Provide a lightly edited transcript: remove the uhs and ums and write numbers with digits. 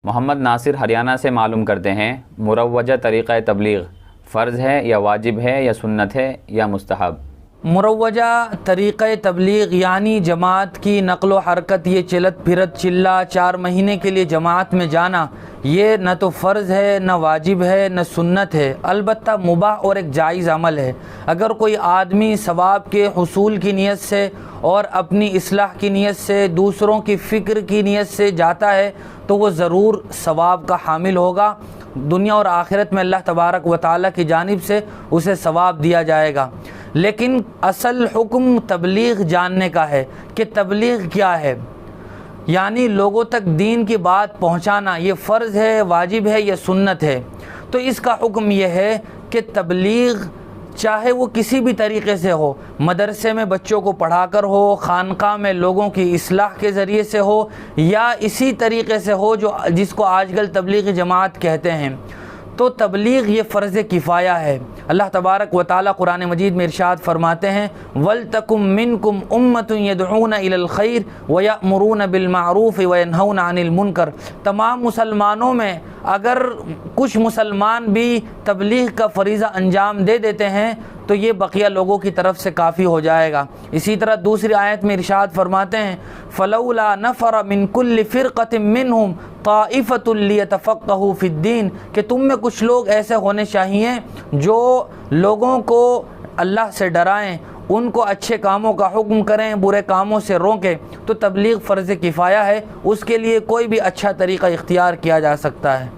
محمد ناصر ہریانہ سے معلوم کرتے ہیں، مروجہ طریقہ تبلیغ فرض ہے یا واجب ہے یا سنت ہے یا مستحب؟ مروجہ طریقہ تبلیغ یعنی جماعت کی نقل و حرکت، یہ چلت پھرت چلا 4 مہینے کے لیے جماعت میں جانا، یہ نہ تو فرض ہے، نہ واجب ہے، نہ سنت ہے، البتہ مباح اور ایک جائز عمل ہے۔ اگر کوئی آدمی ثواب کے حصول کی نیت سے اور اپنی اصلاح کی نیت سے، دوسروں کی فکر کی نیت سے جاتا ہے تو وہ ضرور ثواب کا حامل ہوگا۔ دنیا اور آخرت میں اللہ تبارک و تعالیٰ کی جانب سے اسے ثواب دیا جائے گا۔ لیکن اصل حکم تبلیغ جاننے کا ہے کہ تبلیغ کیا ہے، یعنی لوگوں تک دین کی بات پہنچانا، یہ فرض ہے، واجب ہے یا سنت ہے۔ تو اس کا حکم یہ ہے کہ تبلیغ چاہے وہ کسی بھی طریقے سے ہو، مدرسے میں بچوں کو پڑھا کر ہو، خانقاہ میں لوگوں کی اصلاح کے ذریعے سے ہو، یا اسی طریقے سے ہو جس کو آج کل تبلیغ جماعت کہتے ہیں، تو تبلیغ یہ فرض کفایہ ہے۔ اللہ تبارک و تعالیٰ قرآن مجید میں ارشاد فرماتے ہیں، وَلْتَكُمْ مِنْكُمْ أُمَّةٌ يَدْعُونَ إِلَى الْخَيْرِ وَيَأْمُرُونَ بِالْمَعْرُوفِ وَيَنْهَوْنَ عَنِ الْمُنْكَرِ۔ تمام مسلمانوں میں اگر کچھ مسلمان بھی تبلیغ کا فریضہ انجام دے دیتے ہیں تو یہ بقیہ لوگوں کی طرف سے کافی ہو جائے گا۔ اسی طرح دوسری آیت میں ارشاد فرماتے ہیں، فَلَوْلَا نَفَرَ مِنْ كُلِّ فِرْقَةٍ مِّنْهُمْ طَائِفَةٌ لِيَتَفَقَّهُوا فِي الدِّينِ کہ تم میں کچھ لوگ ایسے ہونے چاہیے جو لوگوں کو اللہ سے ڈرائیں، ان کو اچھے کاموں کا حکم کریں، برے کاموں سے روکیں۔ تو تبلیغ فرض کفایہ ہے، اس کے لیے کوئی بھی اچھا طریقہ اختیار کیا جا سکتا ہے۔